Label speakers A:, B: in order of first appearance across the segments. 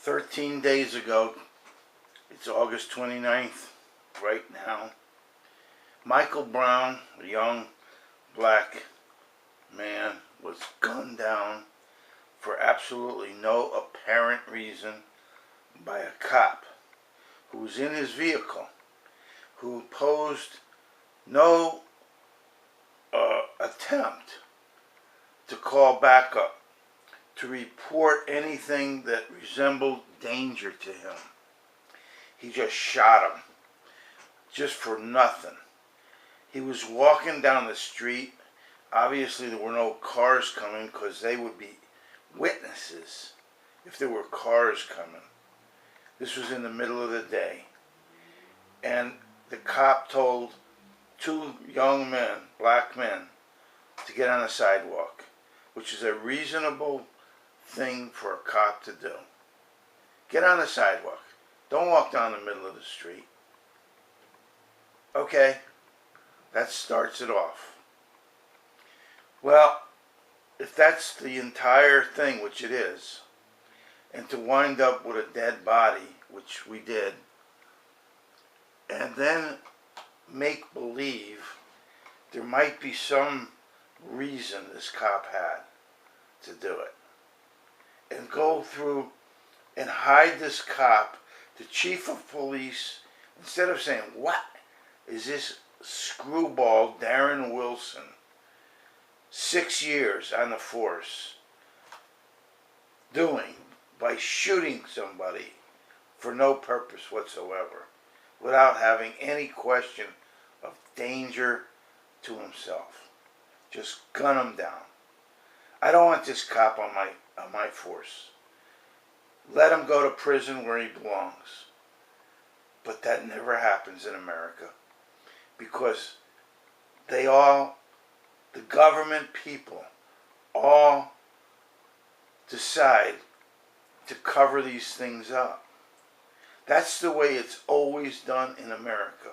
A: 13 days ago, it's August 29th, right now, Michael Brown, a young black man, was gunned down for absolutely no apparent reason by a cop who was in his vehicle, who posed no attempt to call backup, to report anything that resembled danger to him. He just shot him, just for nothing. He was walking down the street. Obviously there were no cars coming because they would be witnesses if there were cars coming. This was in the middle of the day. And the cop told two young men, black men, to get on the sidewalk, which is a reasonable thing for a cop to do. Get on the sidewalk. Don't walk down the middle of the street. Okay, that starts it off. Well, if that's the entire thing, which it is, and to wind up with a dead body, which we did, and then make believe there might be some reason this cop had to do it, and go through and hide this cop, the chief of police, instead of saying, what is this screwball Darren Wilson, 6 years on the force, doing by shooting somebody for no purpose whatsoever, without having any question of danger to himself. Just gun him down. I don't want this cop on my force. Let him go to prison where he belongs. But that never happens in America, because the government people, all decide to cover these things up. That's the way it's always done in America.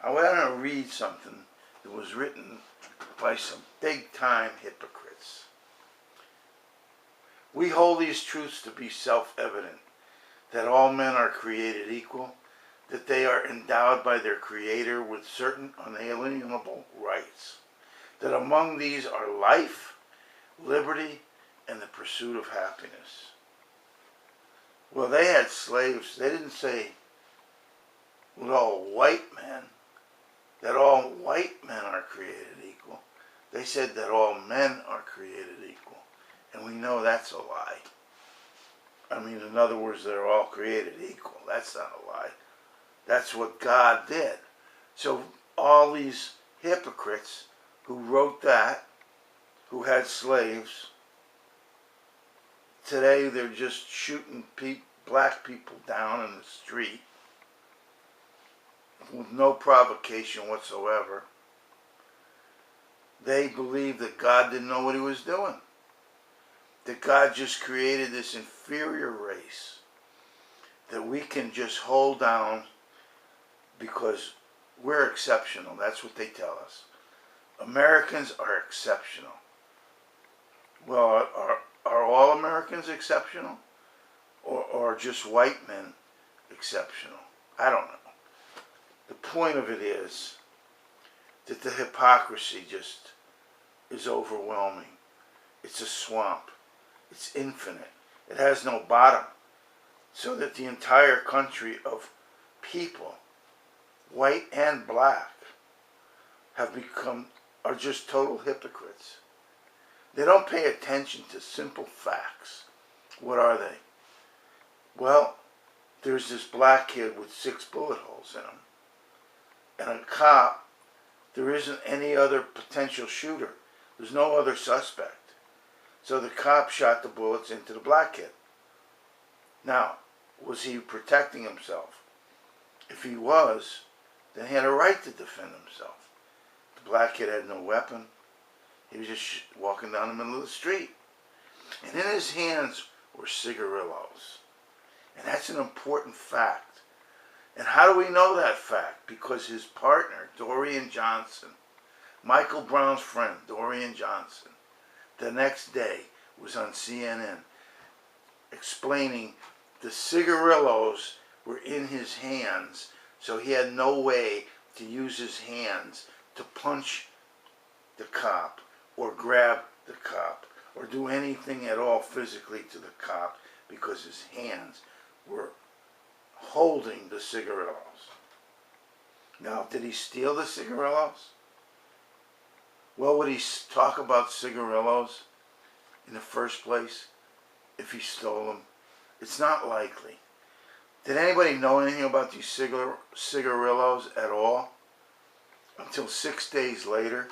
A: I want to read something that was written by some big-time hypocrites. We hold these truths to be self-evident, that all men are created equal, that they are endowed by their Creator with certain unalienable rights, that among these are life, liberty, and the pursuit of happiness. Well, they had slaves. They didn't say with all white men that all white men are created equal. They said that all men are created equal. And we know that's a lie. I mean, in other words, they're all created equal. That's not a lie. That's what God did. So all these hypocrites who wrote that, who had slaves, today they're just shooting black people down in the street with no provocation whatsoever. They believe that God didn't know what he was doing. That God just created this inferior race that we can just hold down because we're exceptional. That's what they tell us. Americans are exceptional. Well, are all Americans exceptional? Or just white men exceptional? I don't know. The point of it is that the hypocrisy just is overwhelming. It's a swamp. It's infinite. It has no bottom. So that the entire country of people, white and black, are just total hypocrites. They don't pay attention to simple facts. What are they? Well, there's this black kid with 6 bullet holes in him. And a cop, there isn't any other potential shooter. There's no other suspect. So the cop shot the bullets into the black kid. Now, was he protecting himself? If he was, then he had a right to defend himself. The black kid had no weapon. He was just walking down the middle of the street. And in his hands were cigarillos. And that's an important fact. And how do we know that fact? Because his partner, Dorian Johnson, Michael Brown's friend, Dorian Johnson, the next day was on CNN explaining the cigarillos were in his hands, so he had no way to use his hands to punch the cop or grab the cop or do anything at all physically to the cop because his hands were holding the cigarillos. Now, did he steal the cigarillos? Well, would he talk about cigarillos in the first place if he stole them? It's not likely. Did anybody know anything about these cigarillos at all? Until 6 days later,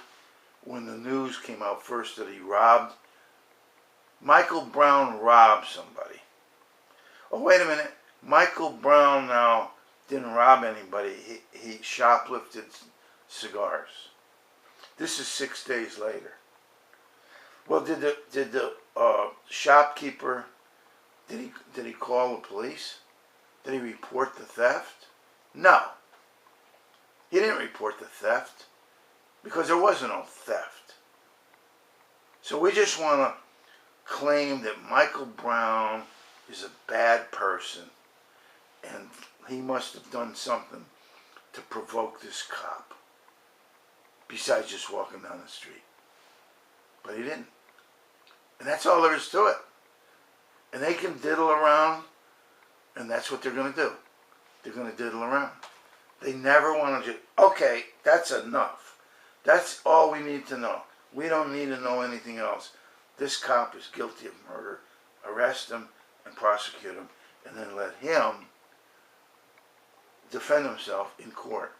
A: when the news came out first that he robbed. Michael Brown robbed somebody. Oh, wait a minute. Michael Brown now didn't rob anybody. He shoplifted cigars. This is 6 days later. Well, did the shopkeeper, did he call the police? Did he report the theft? No. He didn't report the theft because there was no theft. So we just want to claim that Michael Brown is a bad person and he must have done something to provoke this cop besides just walking down the street. But he didn't. And that's all there is to it. And they can diddle around, and that's what they're going to do. They're going to diddle around. They never want to just, okay, that's enough. That's all we need to know. We don't need to know anything else. This cop is guilty of murder. Arrest him and prosecute him, and then let him defend himself in court.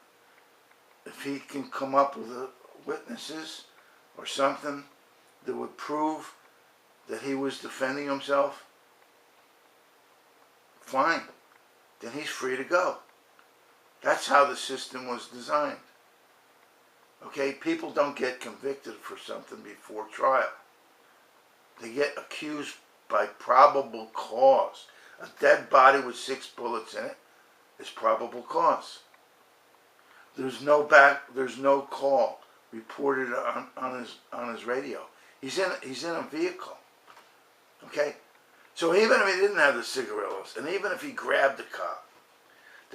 A: If he can come up with witnesses or something that would prove that he was defending himself, fine. Then he's free to go. That's how the system was designed. Okay, people don't get convicted for something before trial. They get accused by probable cause. A dead body with 6 bullets in it is probable cause. There's no call reported on his radio. He's in a vehicle. Okay, so even if he didn't have the cigarillos, and even if he grabbed the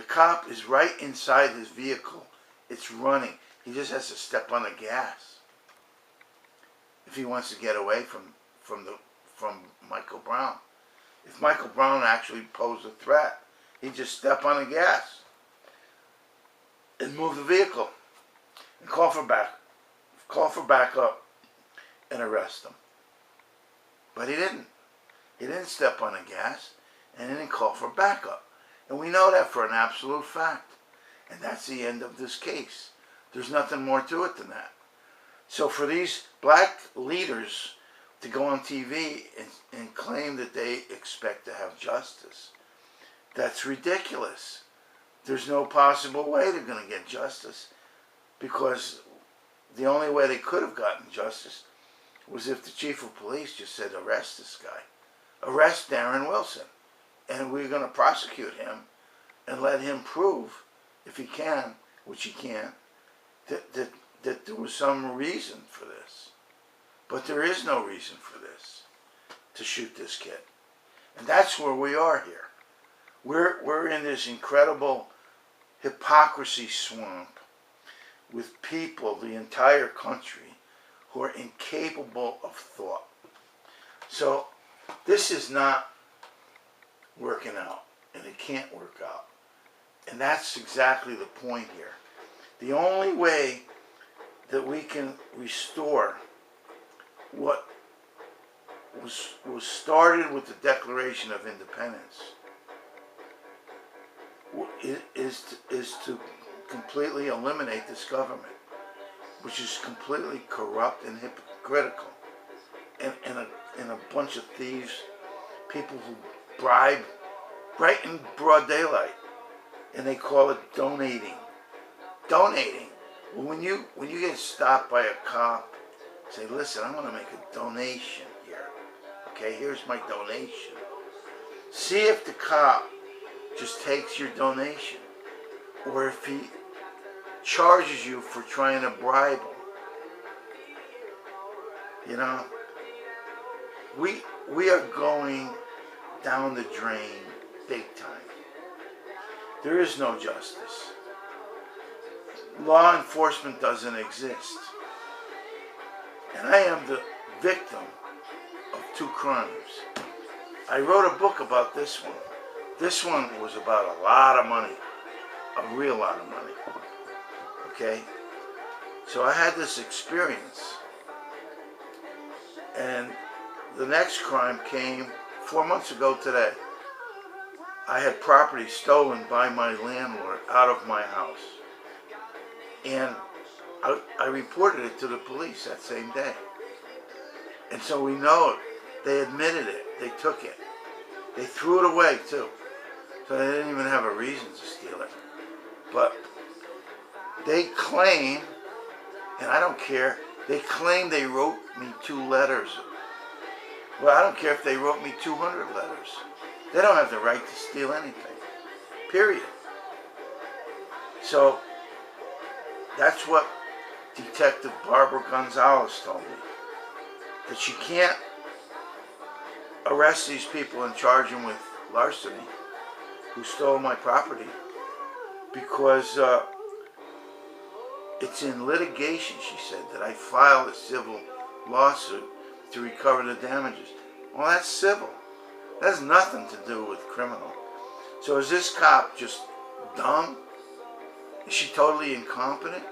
A: cop is right inside his vehicle. It's running. He just has to step on the gas if he wants to get away from Michael Brown. If Michael Brown actually posed a threat, he'd just step on the gas and move the vehicle and call for backup and arrest him. But he didn't. He didn't step on the gas and he didn't call for backup. And we know that for an absolute fact. And that's the end of this case. There's nothing more to it than that. So for these black leaders to go on TV and claim that they expect to have justice, that's ridiculous. There's no possible way they're going to get justice, because the only way they could have gotten justice was if the chief of police just said, arrest this guy. Arrest Darren Wilson. And we're going to prosecute him and let him prove, if he can, which he can't, that there was some reason for this. But there is no reason for this, to shoot this kid. And that's where we are here. We're in this incredible hypocrisy swamp with people, the entire country, who are incapable of thought. So this is not working out, and it can't work out. And that's exactly the point here. The only way that we can restore what was started with the Declaration of Independence is to completely eliminate this government, which is completely corrupt and hypocritical, and a bunch of thieves, people who bribe right in broad daylight, and they call it donating. Donating. Well, when you get stopped by a cop, say, listen, I want to make a donation here. Okay, here's my donation. See if the cop just takes your donation, or if he charges you for trying to bribe him. You know, we are going down the drain big time. There is no justice. Law enforcement doesn't exist. And I am the victim of two crimes. I wrote a book about this one. This one was about a lot of money. A real lot of money. Okay? So I had this experience. And the next crime came 4 months ago today. I had property stolen by my landlord out of my house. And I reported it to the police that same day. And so we know it. They admitted it. They took it. They threw it away too. So they didn't even have a reason to steal it. But they claim, and I don't care, they claim they wrote me 2 letters. Well, I don't care if they wrote me 200 letters. They don't have the right to steal anything. Period. So that's what Detective Barbara Gonzalez told me. That she can't arrest these people and charge them with larceny who stole my property because it's in litigation, she said, that I filed a civil lawsuit to recover the damages. Well, that's civil. That has nothing to do with criminal. So is this cop just dumb? Is she totally incompetent?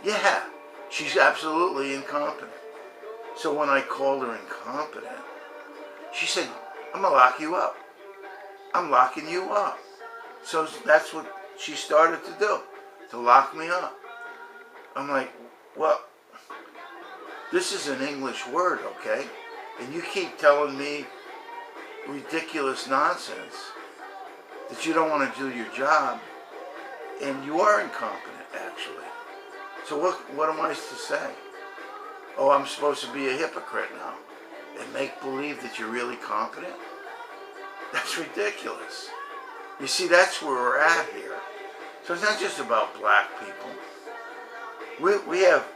A: Yeah, she's absolutely incompetent. So when I called her incompetent, she said, I'm going to lock you up. I'm locking you up. So that's what she started to do, to lock me up. I'm like, well, this is an English word, okay? And you keep telling me ridiculous nonsense that you don't want to do your job, and you are incompetent, actually. So what am I to say? Oh, I'm supposed to be a hypocrite now and make believe that you're really competent? That's ridiculous. You see, that's where we're at here. So it's not just about black people. We have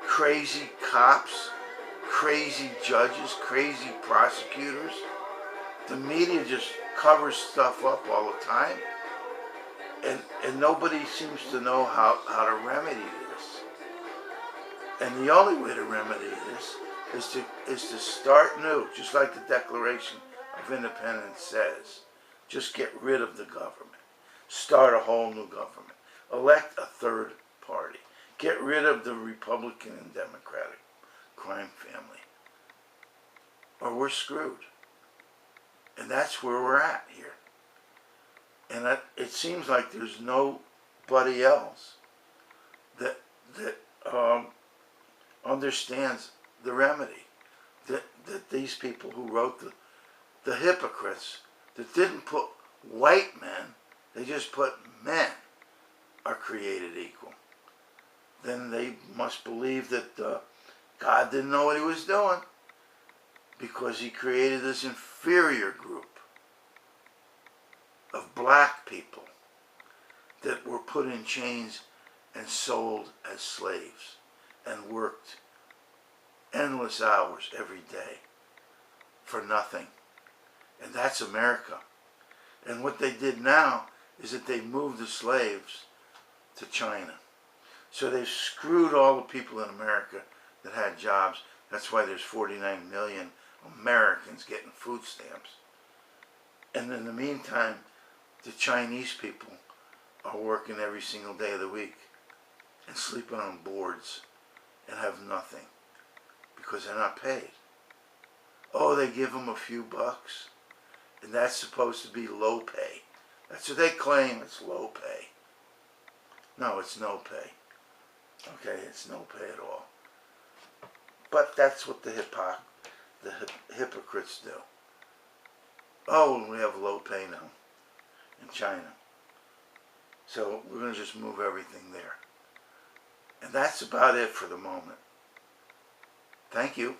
A: crazy cops, crazy judges, crazy prosecutors. The media just covers stuff up all the time. And nobody seems to know how to remedy this. And the only way to remedy this is to start new, just like the Declaration of Independence says. Just get rid of the government. Start a whole new government. Elect a third party. Get rid of the Republican and Democratic crime family. Or we're screwed. And that's where we're at here. And it seems like there's nobody else that understands the remedy. That these people who wrote the hypocrites that didn't put white men, they just put men are created equal. Then they must believe that God didn't know what he was doing because he created this inferior group of black people that were put in chains and sold as slaves and worked endless hours every day for nothing. And that's America. And what they did now is that they moved the slaves to China. So they've screwed all the people in America that had jobs. That's why there's 49 million Americans getting food stamps. And in the meantime, the Chinese people are working every single day of the week and sleeping on boards and have nothing because they're not paid. Oh, they give them a few bucks, and that's supposed to be low pay. That's what they claim, it's low pay. No, it's no pay. Okay, it's no pay at all. But that's what the hypocrites do. Oh, we have low pay now in China. So we're going to just move everything there. And that's about it for the moment. Thank you.